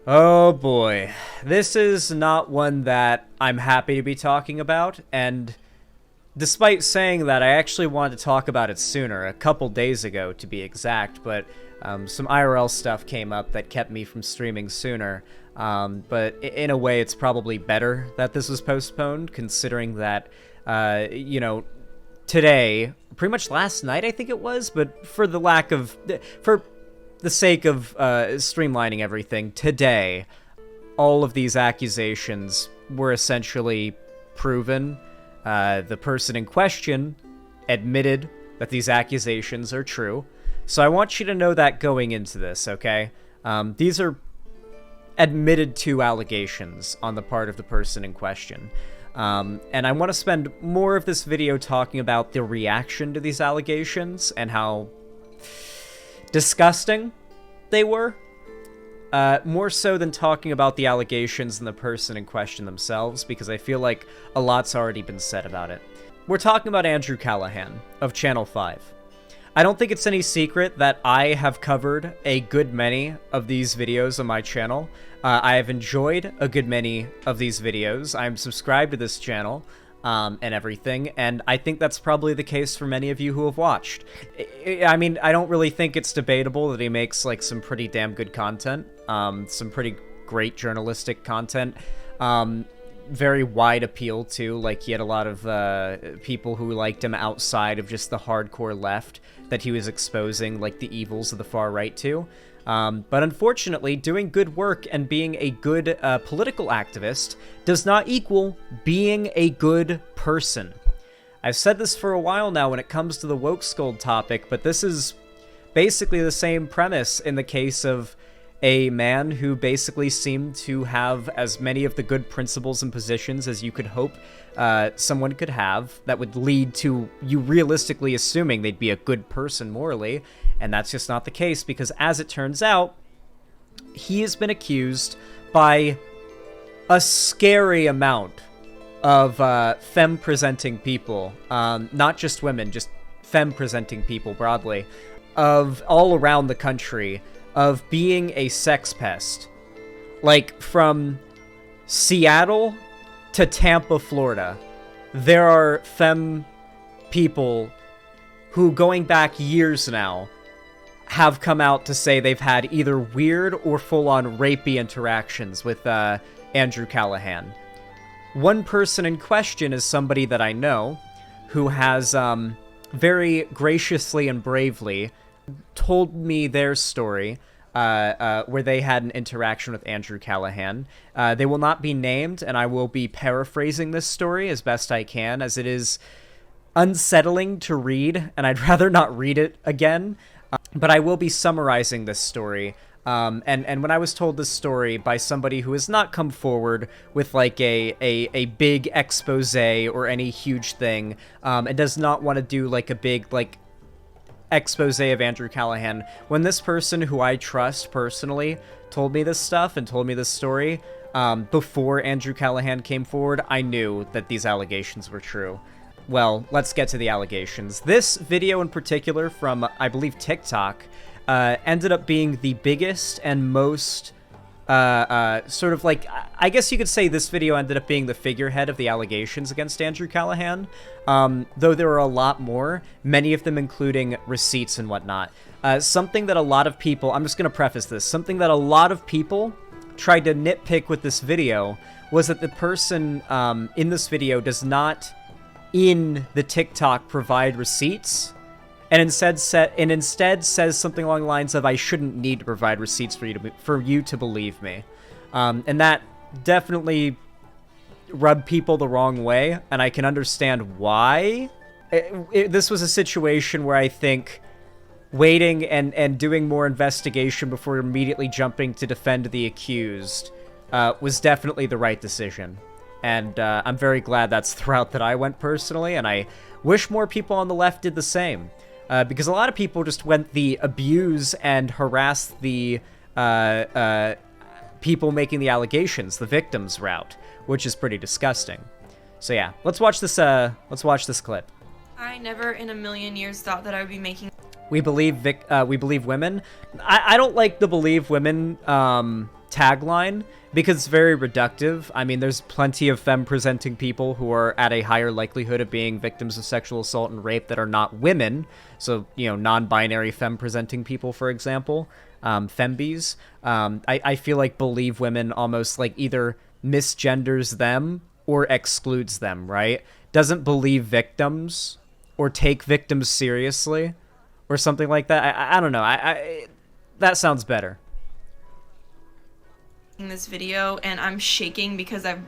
Oh boy, this is not one that I'm happy to be talking about, and despite saying that, I actually wanted to talk about it sooner, a couple days ago to be exact, but some IRL stuff came up that kept me from streaming sooner. But in a way, it's probably better that this was postponed, considering that, today, pretty much last night I think it was, but for the sake of streamlining everything, today, all of these accusations were essentially proven. The person in question admitted that these accusations are true. So I want you to know that going into this, okay? These are admitted to allegations on the part of the person in question. And I want to spend more of this video talking about the reaction to these allegations and how disgusting they were. More so than talking about the allegations and the person in question themselves, because I feel like a lot's already been said about it. We're talking about Andrew Callaghan of Channel 5. I don't think it's any secret that I have covered a good many of these videos on my channel. I have enjoyed a good many of these videos. I'm subscribed to this channel and everything, and I think that's probably the case for many of you who have watched. I mean, I don't really think it's debatable that he makes like some pretty damn good content, some pretty great journalistic content. Very wide appeal too. Like, he had a lot of people who liked him outside of just the hardcore left that he was exposing, like the evils of the far right too. But unfortunately, doing good work and being a good political activist does not equal being a good person. I've said this for a while now when it comes to the woke scold topic, but this is basically the same premise in the case of a man who basically seemed to have as many of the good principles and positions as you could hope someone could have that would lead to you realistically assuming they'd be a good person morally, and that's just not the case, because as it turns out, he has been accused by a scary amount of femme-presenting people, not just women, just femme-presenting people broadly, of all around the country, of being a sex pest. Like, from Seattle to Tampa, Florida, there are femme people who, going back years now, have come out to say they've had either weird or full-on rapey interactions with Andrew Callaghan. One person in question is somebody that I know who has very graciously and bravely told me their story, where they had an interaction with Andrew Callaghan. They will not be named, and I will be paraphrasing this story as best I can, as it is unsettling to read, and I'd rather not read it again. But I will be summarizing this story. And when I was told this story by somebody who has not come forward with like a big expose or any huge thing, and does not want to do like a big like expose of Andrew Callaghan, when this person who I trust personally told me this stuff and told me this story before Andrew Callaghan came forward, I knew that these allegations were true. Well, let's get to the allegations. This video in particular from, I believe, TikTok, ended up being the biggest and most sort of like, I guess you could say this video ended up being the figurehead of the allegations against Andrew Callaghan, though there are a lot more, many of them including receipts and whatnot. Something that a lot of people, I'm just going to preface this, something that a lot of people tried to nitpick with this video was that the person in this video does not, in the TikTok, provide receipts, and instead says something along the lines of, "I shouldn't need to provide receipts for you to believe me," and that definitely rubbed people the wrong way, and I can understand why. This was a situation where I think waiting and doing more investigation before immediately jumping to defend the accused was definitely the right decision. And I'm very glad that's the route that I went personally, and I wish more people on the left did the same. Because a lot of people just went the abuse and harass the people making the allegations, the victims route, which is pretty disgusting. So yeah, let's watch this clip. I never in a million years thought that I would be making... We believe women. I don't like the believe women tagline because it's very reductive. I mean, there's plenty of femme-presenting people who are at a higher likelihood of being victims of sexual assault and rape that are not women. So, you know, non-binary femme-presenting people, for example, fembies. I feel like believe women almost like either misgenders them or excludes them, right? Doesn't believe victims or take victims seriously or something like that. I don't know. That sounds better. In this video, and I'm shaking because I've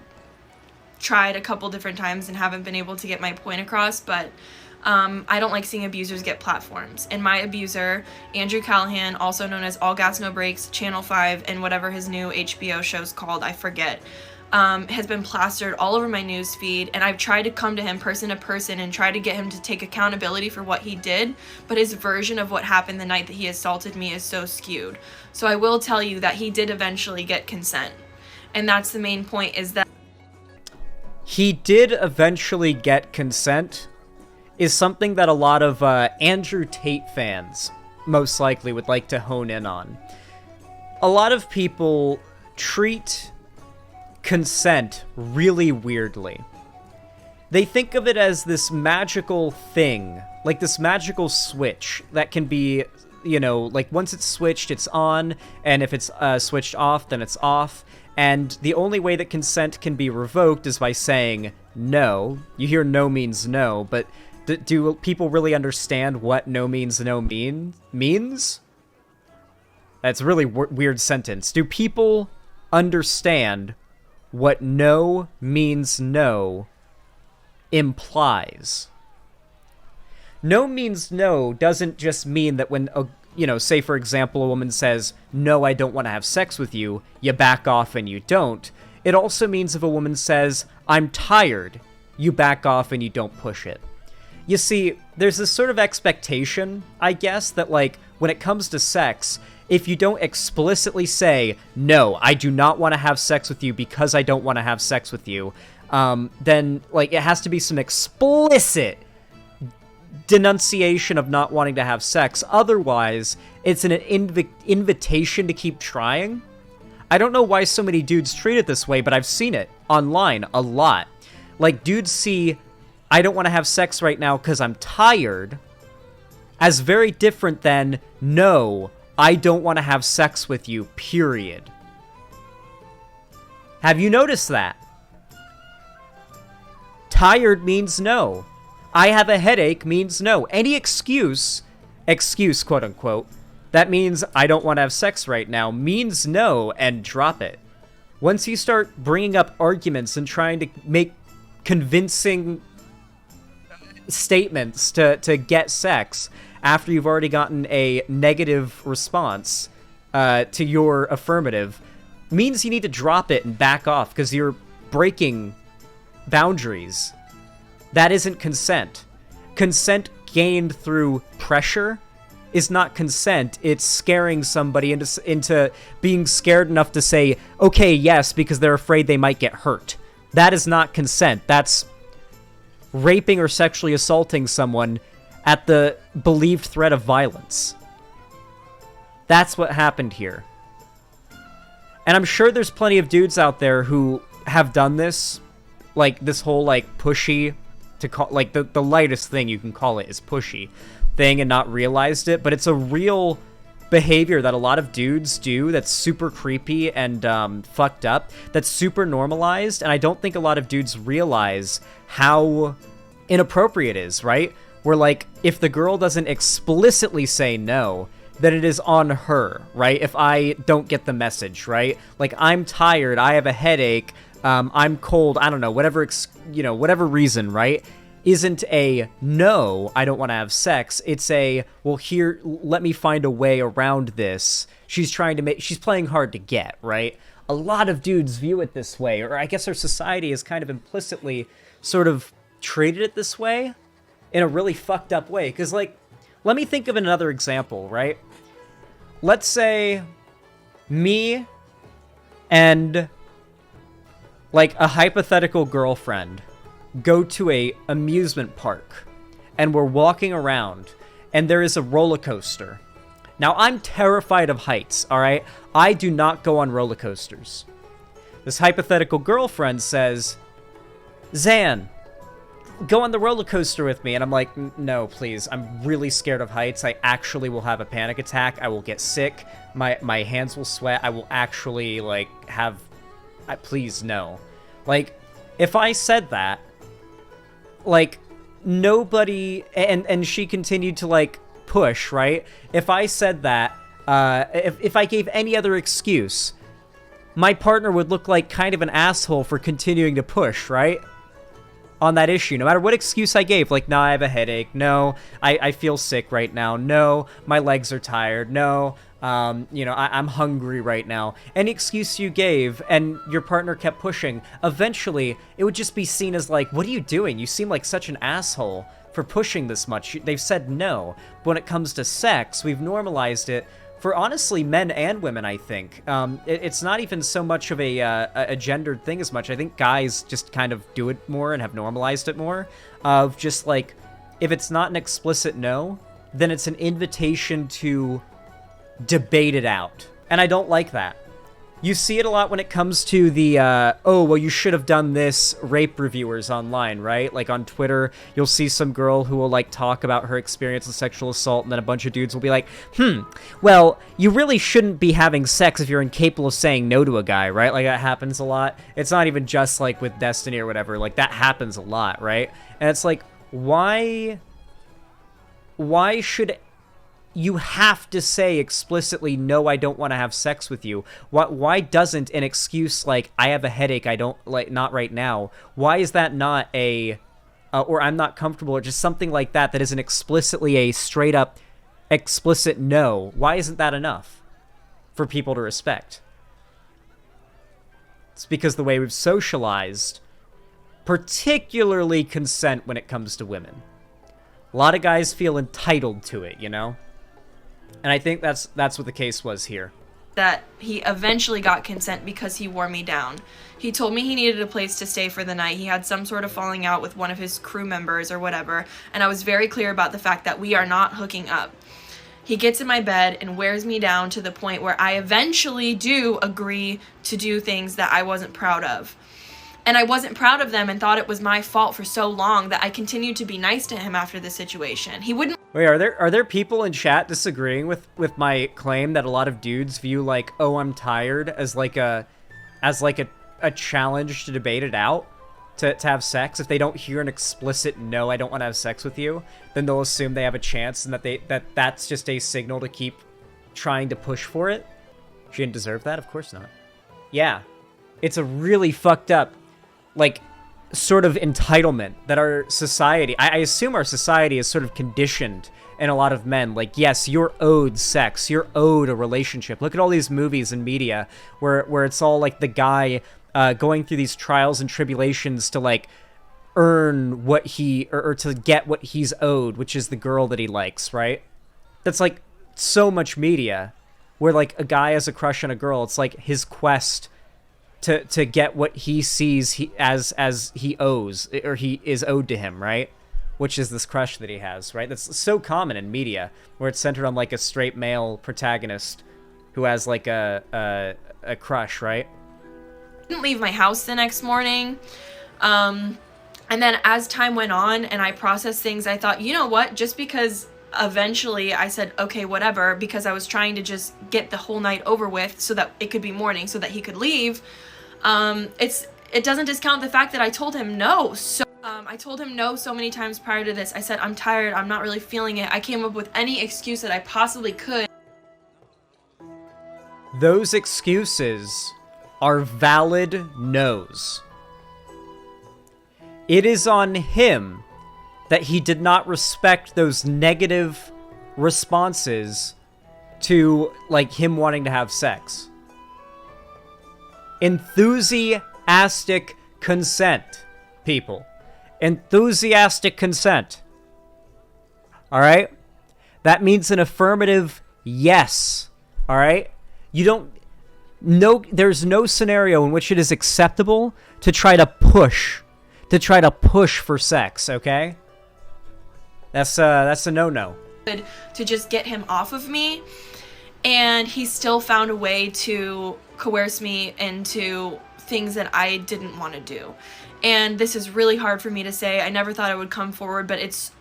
tried a couple different times and haven't been able to get my point across, but I don't like seeing abusers get platforms. And my abuser, Andrew Callaghan, also known as All Gas No Breaks, Channel 5, and whatever his new HBO show's called, I forget, has been plastered all over my news feed, and I've tried to come to him person to person and try to get him to take accountability for what he did, but his version of what happened the night that he assaulted me is so skewed. So I will tell you that he did eventually get consent, and that's the main point, is that he did eventually get consent is something that a lot of Andrew Tate fans most likely would like to hone in on. A lot of people treat consent really weirdly. They think of it as this magical thing, like this magical switch that can be, you know, like once it's switched, it's on, and if it's switched off, then it's off. And the only way that consent can be revoked is by saying no. You hear no means no, but do people really understand what no means no means? That's a really weird sentence. Do people understand what no means no implies? No means no doesn't just mean that when, you know, say for example, a woman says, no, I don't want to have sex with you, you back off and you don't. It also means if a woman says, I'm tired, you back off and you don't push it. You see, there's this sort of expectation, I guess, that like when it comes to sex, if you don't explicitly say, no, I do not want to have sex with you because I don't want to have sex with you, then like it has to be some explicit denunciation of not wanting to have sex. Otherwise, it's an invitation to keep trying. I don't know why so many dudes treat it this way, but I've seen it online a lot. Like, dudes see, I don't want to have sex right now because I'm tired, as very different than, no, I don't want to have sex with you, period. Have you noticed that? Tired means no. I have a headache means no. Any excuse, quote unquote, that means I don't want to have sex right now means no, and drop it. Once you start bringing up arguments and trying to make convincing statements to get sex after you've already gotten a negative response to your affirmative, means you need to drop it and back off because you're breaking boundaries. That isn't consent. Consent gained through pressure is not consent. It's scaring somebody into being scared enough to say, okay, yes, because they're afraid they might get hurt. That is not consent. That's raping or sexually assaulting someone at the believed threat of violence. That's what happened here. And I'm sure there's plenty of dudes out there who have done this, like this whole like pushy, to call, like the lightest thing you can call it is pushy thing, and not realized it, but it's a real behavior that a lot of dudes do that's super creepy and fucked up, that's super normalized, and I don't think a lot of dudes realize how inappropriate it is, right? Where like, if the girl doesn't explicitly say no, then it is on her, right? If I don't get the message, right? Like, I'm tired, I have a headache, I'm cold, I don't know, whatever, whatever reason, right? Isn't a, no, I don't want to have sex. It's a, well, here, let me find a way around this. She's playing hard to get, right? A lot of dudes view it this way, or I guess our society has kind of implicitly sort of treated it this way in a really fucked up way. Because, like, let me think of another example, right? Let's say me and, like, a hypothetical girlfriend go to a amusement park, and we're walking around, and there is a roller coaster, Now, I'm terrified of heights, alright? I do not go on roller coasters. This hypothetical girlfriend says, Zan, go on the roller coaster with me. And I'm like, no, please. I'm really scared of heights. I actually will have a panic attack. I will get sick. My hands will sweat. I will actually, like, have... please, no. Like, if I said that, like, nobody... And she continued to, like, push, right? If I said that, if I gave any other excuse, my partner would look like kind of an asshole for continuing to push, right? On that issue, no matter what excuse I gave, like, no, I have a headache, no, I feel sick right now, no, my legs are tired, no, you know, I'm hungry right now. Any excuse you gave and your partner kept pushing, eventually it would just be seen as like, what are you doing? You seem like such an asshole for pushing this much. They've said no. But when it comes to sex, we've normalized it for, honestly, men and women, I think. It's not even so much of a gendered thing as much. I think guys just kind of do it more and have normalized it more. Of just, like, if it's not an explicit no, then it's an invitation to debate it out. And I don't like that. You see it a lot when it comes to the, oh, well, you should have done this rape reviewers online, right? Like, on Twitter, you'll see some girl who will, like, talk about her experience with sexual assault, and then a bunch of dudes will be like, well, you really shouldn't be having sex if you're incapable of saying no to a guy, right? Like, that happens a lot. It's not even just, like, with Destiny or whatever. Like, that happens a lot, right? And it's like, why should... You have to say explicitly, no, I don't want to have sex with you. Why doesn't an excuse like, I have a headache, I don't, like, not right now, why is that not a, or I'm not comfortable, or just something like that that isn't explicitly a straight up explicit no? Why isn't that enough for people to respect? It's because the way we've socialized, particularly consent when it comes to women. A lot of guys feel entitled to it, you know? And I think that's what the case was here. That he eventually got consent because he wore me down. He told me he needed a place to stay for the night. He had some sort of falling out with one of his crew members or whatever, and I was very clear about the fact that we are not hooking up. He gets in my bed and wears me down to the point where I eventually do agree to do things that I wasn't proud of. And I wasn't proud of them and thought it was my fault for so long that I continued to be nice to him after the situation. He wouldn't... Wait, are there people in chat disagreeing with my claim that a lot of dudes view, like, oh, I'm tired as like a challenge to debate it out, to have sex? If they don't hear an explicit no, I don't want to have sex with you, then they'll assume they have a chance, and that's just a signal to keep trying to push for it. She didn't deserve that? Of course not. Yeah. It's a really fucked up, like, sort of entitlement that our society, I assume our society is sort of conditioned in a lot of men. Like, yes, you're owed sex, you're owed a relationship. Look at all these movies and media where it's all like the guy going through these trials and tribulations to, like, earn what he, or to get what he's owed, which is the girl that he likes, right? That's, like, so much media where, like, a guy has a crush on a girl. It's like his quest to get what he sees as he owes, or he is owed to him, right? Which is this crush that he has, right? That's so common in media, where it's centered on, like, a straight male protagonist who has, like, a crush, right? I didn't leave my house the next morning. And then as time went on and I processed things, I thought, you know what? Just because eventually I said, okay, whatever, because I was trying to just get the whole night over with so that it could be morning so that he could leave. It doesn't discount the fact that I told him no. I told him no so many times prior to this. I said, I'm tired. I'm not really feeling it. I came up with any excuse that I possibly could. Those excuses are valid no's. It is on him that he did not respect those negative responses to, like, him wanting to have sex. Enthusiastic consent, people. Enthusiastic consent. Alright? That means an affirmative yes. Alright? There's no scenario in which it is acceptable to try to push for sex, okay? That's a no-no. to just get him off of me, and he still found a way to coerce me into things that I didn't want to do. And this is really hard for me to say. I never thought I would come forward, but it's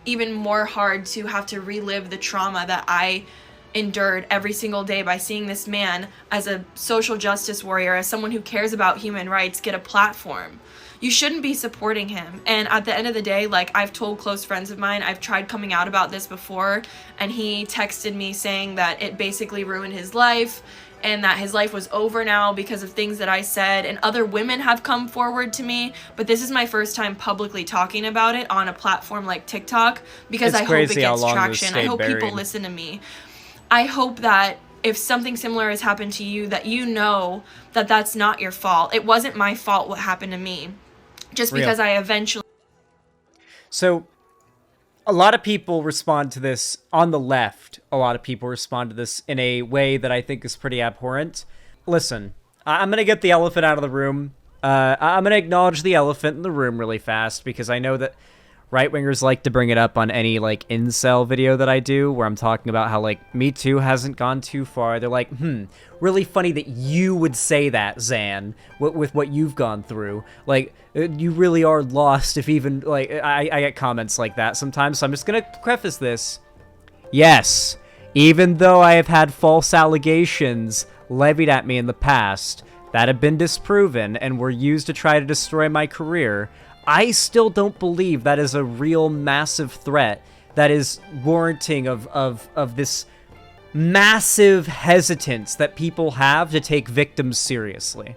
even more hard to have to relive the trauma that I endured every single day by seeing this man as a social justice warrior, as someone who cares about human rights, get a platform. You shouldn't be supporting him. And at the end of the day, like, I've told close friends of mine, I've tried coming out about this before, and he texted me saying that it basically ruined his life and that his life was over now because of things that I said, and other women have come forward to me, but this is my first time publicly talking about it on a platform like TikTok, because I hope it gets traction. I hope people listen to me. I hope that if something similar has happened to you, that you know that that's not your fault. It wasn't my fault what happened to me, just because I eventually... So, a lot of people respond to this on the left. A lot of people respond to this in a way that I think is pretty abhorrent. Listen, I'm going to get the elephant out of the room. I'm going to acknowledge the elephant in the room really fast, because I know that right-wingers like to bring it up on any, like, incel video that I do, where I'm talking about how, like, Me Too hasn't gone too far. They're like, really funny that you would say that, Zan, with what you've gone through. Like, you really are lost if even, like, I get comments like that sometimes, so I'm just gonna preface this. Yes, even though I have had false allegations levied at me in the past that have been disproven and were used to try to destroy my career, I still don't believe that is a real massive threat that is warranting of this massive hesitance that people have to take victims seriously.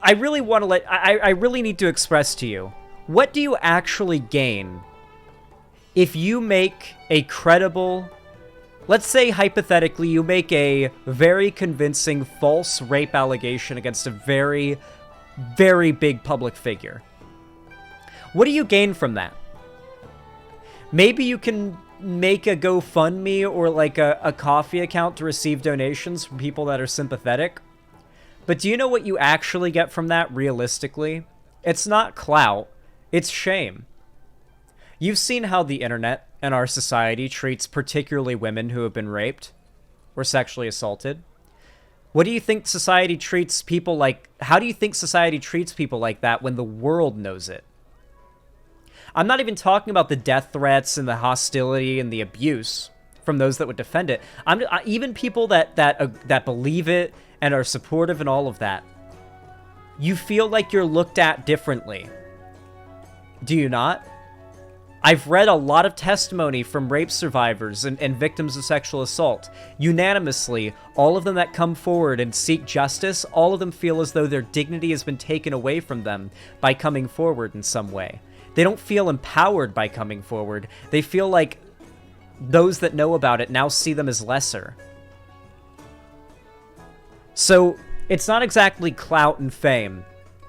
I really want to I really need to express to you, what do you actually gain if you make a credible, let's say hypothetically you make a very convincing false rape allegation against a very, very big public figure? What do you gain from that? Maybe you can make a GoFundMe or like a coffee account to receive donations from people that are sympathetic. But do you know what you actually get from that realistically? It's not clout, it's shame. You've seen how the internet and our society treats particularly women who have been raped or sexually assaulted. What do you think society treats people like? How do you think society treats people like that when the world knows it? I'm not even talking about the death threats and the hostility and the abuse from those that would defend it. Even people that believe it and are supportive and all of that. You feel like you're looked at differently. Do you not? I've read a lot of testimony from rape survivors and victims of sexual assault. Unanimously, all of them that come forward and seek justice, all of them feel as though their dignity has been taken away from them by coming forward in some way. They don't feel empowered by coming forward. They feel like those that know about it now see them as lesser. So, it's not exactly clout and fame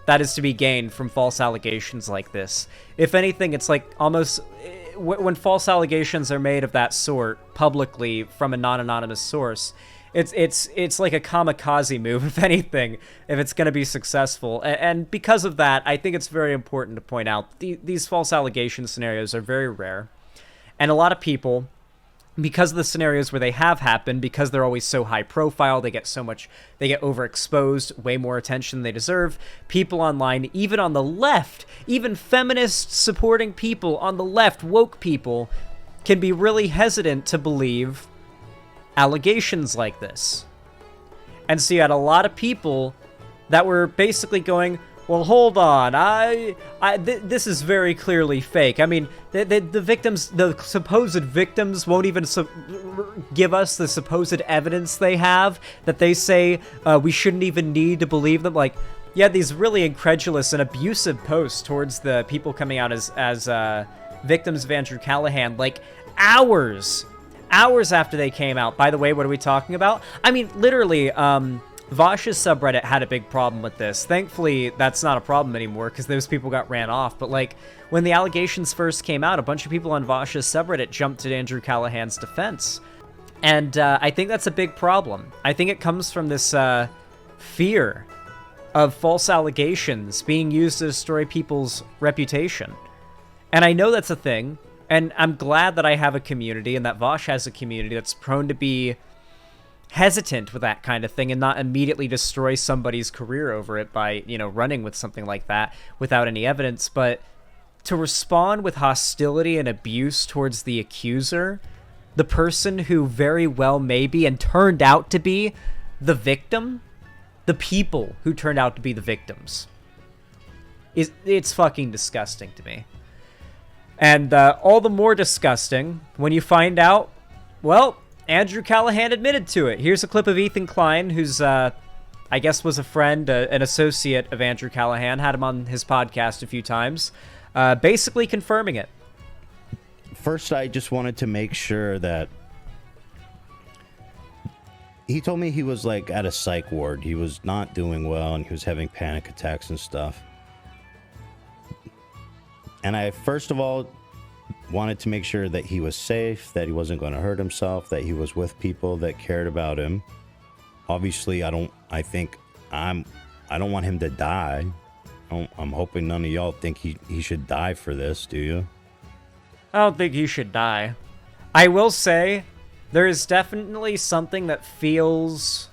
that is to be gained from false allegations like this. If anything, it's like almost... When false allegations are made of that sort publicly from a non-anonymous source, it's like a kamikaze move, if anything, if it's going to be successful. And because of that, I think it's very important to point out these false allegation scenarios are very rare. And a lot of people, because of the scenarios where they have happened, because they're always so high profile, they get overexposed, way more attention than they deserve. People online, even on the left, even feminist supporting people on the left, woke people, can be really hesitant to believe allegations like this. And so you had a lot of people that were basically going, well, hold on, this is very clearly fake. I mean, the victims, the supposed victims won't even give us the supposed evidence they have, that they say we shouldn't even need to believe them. Like, yeah, these really incredulous and abusive posts towards the people coming out as victims of Andrew Callaghan, like hours after they came out. By the way, what are we talking about? I mean, literally, Vosh's subreddit had a big problem with this. Thankfully, that's not a problem anymore because those people got ran off. But like, when the allegations first came out, a bunch of people on Vosh's subreddit jumped to Andrew Callaghan's defense. And I think that's a big problem. I think it comes from this fear of false allegations being used to destroy people's reputation. And I know that's a thing. And I'm glad that I have a community and that Vosh has a community that's prone to be hesitant with that kind of thing and not immediately destroy somebody's career over it by, running with something like that without any evidence. But to respond with hostility and abuse towards the accuser, the person who very well may be and turned out to be the victim, the people who turned out to be the victims, it's fucking disgusting to me. And all the more disgusting when you find out, well, Andrew Callaghan admitted to it. Here's a clip of Ethan Klein, who's, I guess was a friend, an associate of Andrew Callaghan, had him on his podcast a few times, basically confirming it. First, I just wanted to make sure that he told me he was like at a psych ward. He was not doing well and he was having panic attacks and stuff. And I, first of all, wanted to make sure that he was safe, that he wasn't going to hurt himself, that he was with people that cared about him. Obviously, I don't want him to die. I'm hoping none of y'all think he should die for this, do you? I don't think he should die. I will say, there is definitely something that feels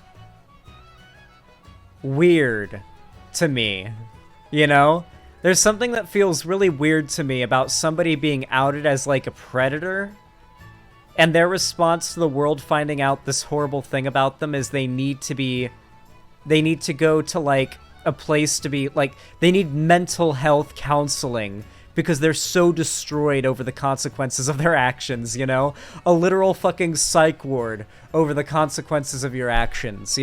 weird to me, There's something that feels really weird to me about somebody being outed as, like, a predator, and their response to the world finding out this horrible thing about them is they need to go to, like, a place to be, like, they need mental health counseling because they're so destroyed over the consequences of their actions, A literal fucking psych ward over the consequences of your actions,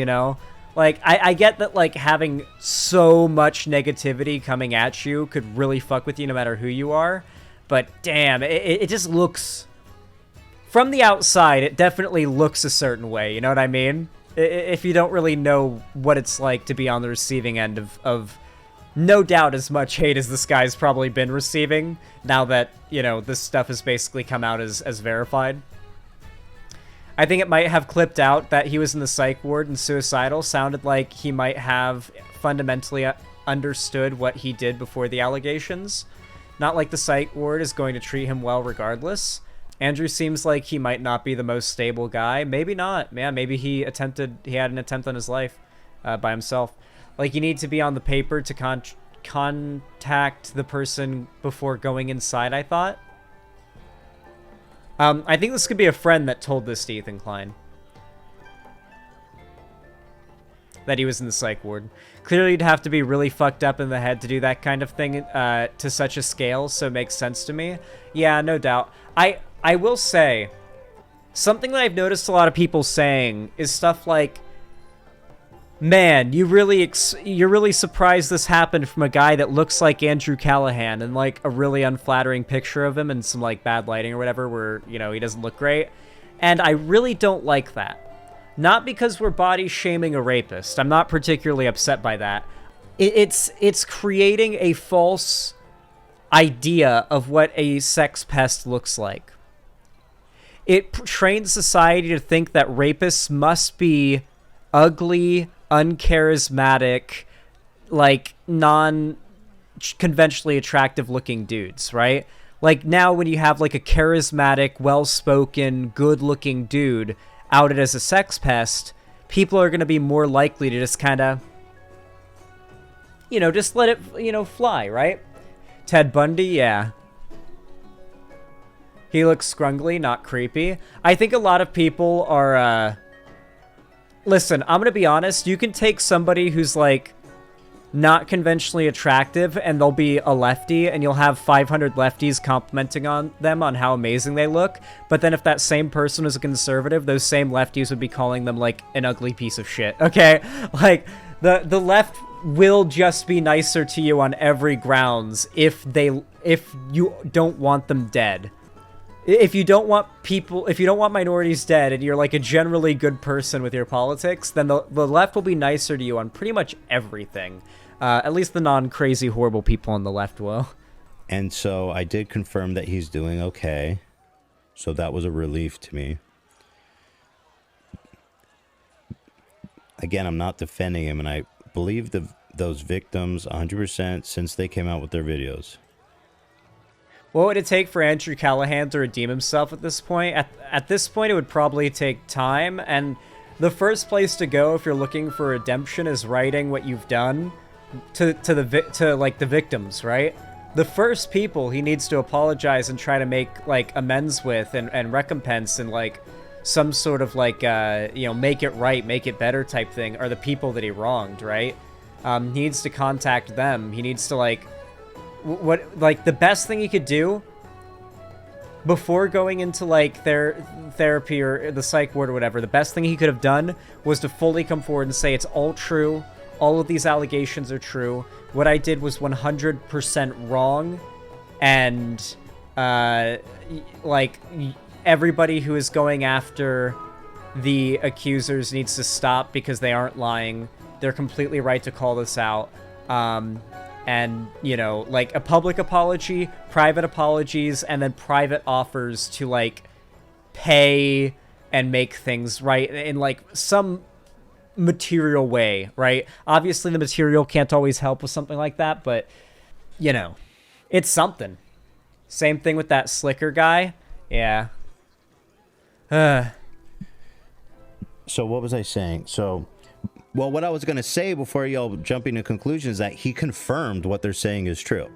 Like, I get that, like, having so much negativity coming at you could really fuck with you no matter who you are. But, damn, it just looks... From the outside, it definitely looks a certain way, you know what I mean? If you don't really know what it's like to be on the receiving end of no doubt as much hate as this guy's probably been receiving, now that, this stuff has basically come out as verified. I think it might have clipped out that he was in the psych ward and suicidal. Sounded like he might have fundamentally understood what he did before the allegations. Not like the psych ward is going to treat him well regardless. Andrew seems like he might not be the most stable guy. Maybe not. Yeah, maybe he had an attempt on his life by himself. Like, you need to be on the paper to contact the person before going inside, I thought. I think this could be a friend that told this to Ethan Klein. That he was in the psych ward. Clearly, you'd have to be really fucked up in the head to do that kind of thing to such a scale, so it makes sense to me. Yeah, no doubt. I will say, something that I've noticed a lot of people saying is stuff like, man, you're really surprised this happened from a guy that looks like Andrew Callaghan, and like a really unflattering picture of him and some like bad lighting or whatever where, he doesn't look great. And I really don't like that. Not because we're body shaming a rapist. I'm not particularly upset by that. It's creating a false idea of what a sex pest looks like. It trains society to think that rapists must be ugly, uncharismatic, like non-conventionally attractive looking dudes, right? Like, now when you have like a charismatic, well-spoken, good-looking dude outed as a sex pest, people are going to be more likely to just kind of, just let it, fly, right? Ted Bundy, yeah. He looks scrungly, not creepy. I think a lot of people are, listen, I'm gonna be honest, you can take somebody who's, like, not conventionally attractive, and they'll be a lefty, and you'll have 500 lefties complimenting on them on how amazing they look, but then if that same person was a conservative, those same lefties would be calling them, like, an ugly piece of shit, okay? Like, the left will just be nicer to you on every grounds if you don't want them dead. If you don't want minorities dead and you're like a generally good person with your politics, then the left will be nicer to you on pretty much everything. At least the non-crazy, horrible people on the left will. And so I did confirm that he's doing okay. So that was a relief to me. Again, I'm not defending him, and I believe those victims 100% since they came out with their videos. What would it take for Andrew Callaghan to redeem himself at this point? At this point, it would probably take time, and the first place to go if you're looking for redemption is writing what you've done to the victims, right? The first people he needs to apologize and try to make like amends with and recompense and like some sort of like make it right, make it better type thing are the people that he wronged, right? He needs to contact them. He needs to like the best thing he could do before going into like their therapy or the psych ward or whatever, the best thing he could have done was to fully come forward and say it's all true. All of these allegations are true. What I did was 100% wrong, and everybody who is going after the accusers needs to stop because they aren't lying. They're completely right to call this out. And, like a public apology, private apologies, and then private offers to, like, pay and make things right in, like, some material way, right? Obviously, the material can't always help with something like that, but, it's something. Same thing with that Slicker guy. Yeah. So what was I saying? Well, what I was going to say before y'all jumping to conclusions is that he confirmed what they're saying is true.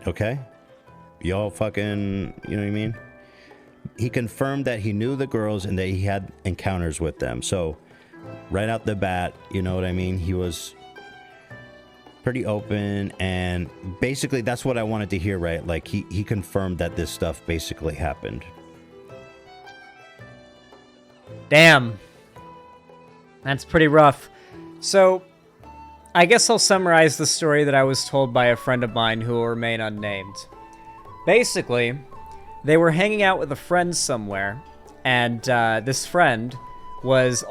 Okay? Y'all fucking, you know what I mean? He confirmed that he knew the girls and that he had encounters with them. So, right out the bat, you know what I mean? He was pretty open, and basically that's what I wanted to hear, right? Like, he confirmed that this stuff basically happened. Damn. That's pretty rough. So, I guess I'll summarize the story that I was told by a friend of mine who will remain unnamed. Basically, they were hanging out with a friend somewhere, and this friend was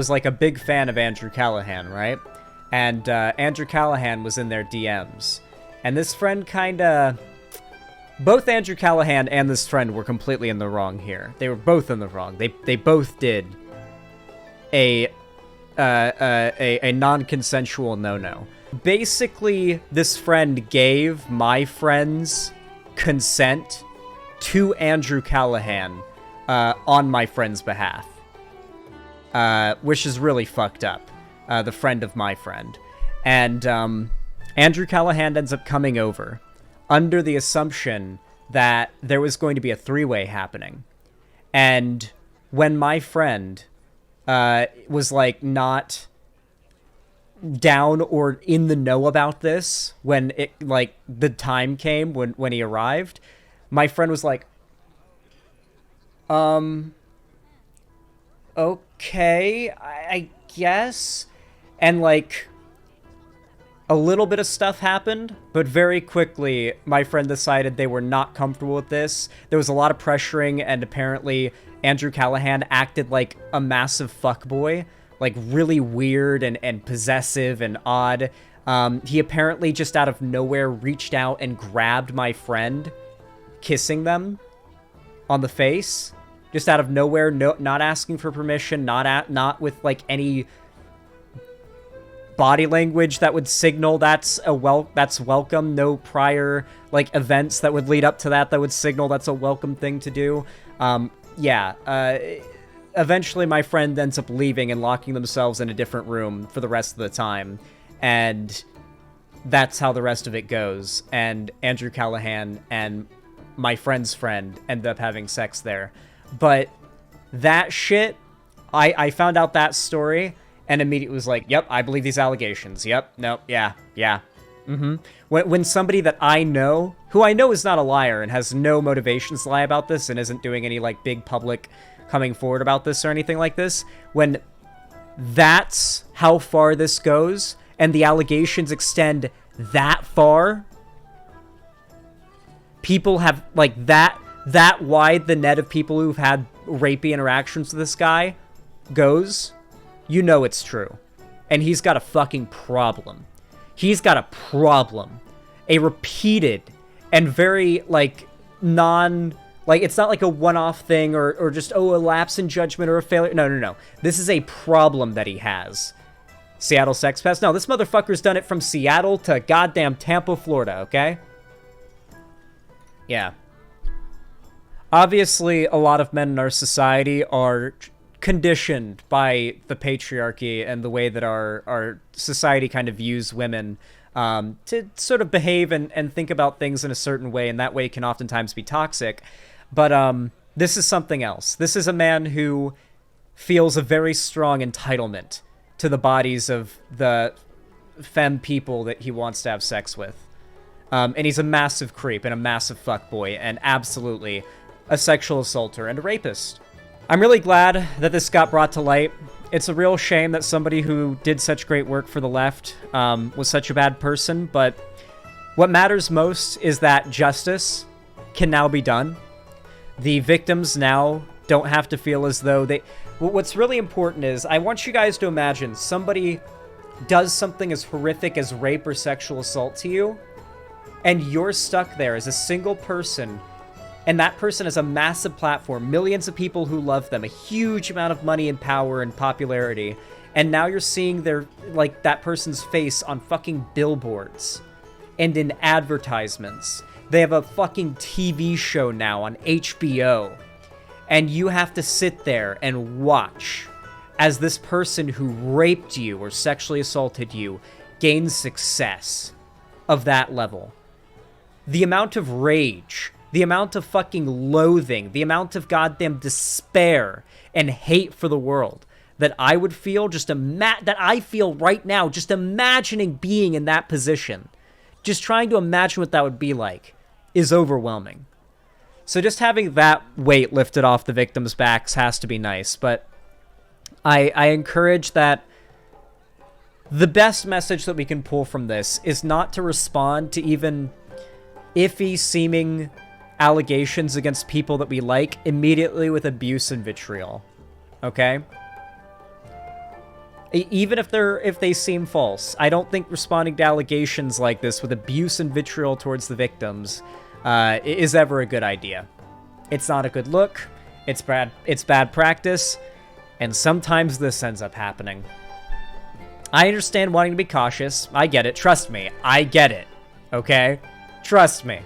like a big fan of Andrew Callaghan, right? And Andrew Callaghan was in their DMs. And this friend both Andrew Callaghan and this friend were completely in the wrong here. They were both in the wrong. They both did a non-consensual no-no. Basically, this friend gave my friend's consent to Andrew Callaghan on my friend's behalf, which is really fucked up. The friend of my friend. And Andrew Callaghan ends up coming over under the assumption that there was going to be a three-way happening. And when my friend was like not down or in the know about this when it like the time came when he arrived, my friend was like, okay, I guess. And like a little bit of stuff happened, but very quickly my friend decided they were not comfortable with this. There was a lot of pressuring, and apparently Andrew Callaghan acted like a massive fuckboy, like really weird and possessive and odd. He apparently just out of nowhere reached out and grabbed my friend, kissing them on the face, just out of nowhere, not asking for permission, not with like any body language that would signal that's welcome, no prior like events that would lead up to that would signal that's a welcome thing to do. Eventually my friend ends up leaving and locking themselves in a different room for the rest of the time, and that's how the rest of it goes. And Andrew Callaghan and my friend's friend end up having sex there. But that shit, I found out that story and immediately was like, yep, I believe these allegations. Yep, no, yeah. When somebody that I know, who I know is not a liar and has no motivations to lie about this and isn't doing any like big public coming forward about this or anything like this, when that's how far this goes and the allegations extend that far, people have like that wide, the net of people who've had rapey interactions with this guy goes, you know it's true. And he's got a fucking problem. He's got a problem. A repeated and very, like, it's not like a one-off thing or just, a lapse in judgment or a failure. No. This is a problem that he has. Seattle Sex Pest? No, this motherfucker's done it from Seattle to goddamn Tampa, Florida, okay? Yeah. Obviously, a lot of men in our society are conditioned by the patriarchy and the way that our society kind of views women, to sort of behave and think about things in a certain way, and that way can oftentimes be toxic. But this is something else. This is a man who feels a very strong entitlement to the bodies of the femme people that he wants to have sex with. And he's a massive creep and a massive fuckboy and absolutely a sexual assaulter and a rapist. I'm really glad that this got brought to light. It's a real shame that somebody who did such great work for the left was such a bad person, but what matters most is that justice can now be done. The victims now don't have to feel as though they... What's really important is, I want you guys to imagine somebody does something as horrific as rape or sexual assault to you, and you're stuck there as a single person, and that person has a massive platform, millions of people who love them, a huge amount of money and power and popularity, and now you're seeing that person's face on fucking billboards and in advertisements. They have a fucking TV show now on HBO, and you have to sit there and watch as this person who raped you or sexually assaulted you gains success of that level. The amount of rage, the amount of fucking loathing, the amount of goddamn despair and hate for the world that I would feel that I feel right now, just imagining being in that position, just trying to imagine what that would be like, is overwhelming. So just having that weight lifted off the victims' backs has to be nice, but I encourage that the best message that we can pull from this is not to respond to even iffy seeming allegations against people that we like immediately with abuse and vitriol. Okay? Even if they seem false, I don't think responding to allegations like this with abuse and vitriol towards the victims is ever a good idea. It's not a good look. It's bad practice, and sometimes this ends up happening. I understand wanting to be cautious. I get it. Trust me. I get it. Okay? Trust me.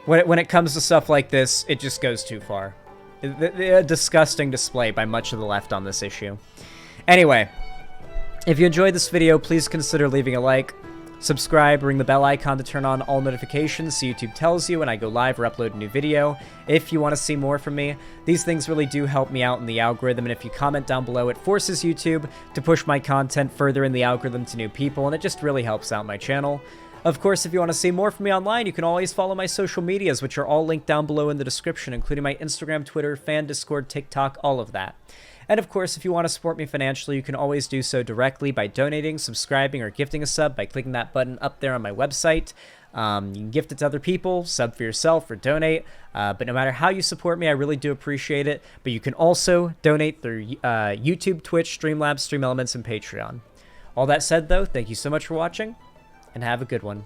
When it comes to stuff like this, it just goes too far. A disgusting display by much of the left on this issue. Anyway, if you enjoyed this video, please consider leaving a like, subscribe, ring the bell icon to turn on all notifications so YouTube tells you when I go live or upload a new video. If you want to see more from me, these things really do help me out in the algorithm, and if you comment down below, it forces YouTube to push my content further in the algorithm to new people, and it just really helps out my channel. Of course, if you want to see more from me online, you can always follow my social medias, which are all linked down below in the description, including my Instagram, Twitter, fan, Discord, TikTok, all of that. And of course, if you want to support me financially, you can always do so directly by donating, subscribing, or gifting a sub by clicking that button up there on my website. You can gift it to other people, sub for yourself, or donate. But no matter how you support me, I really do appreciate it. But you can also donate through YouTube, Twitch, Streamlabs, Stream Elements, and Patreon. All that said, though, thank you so much for watching, and have a good one.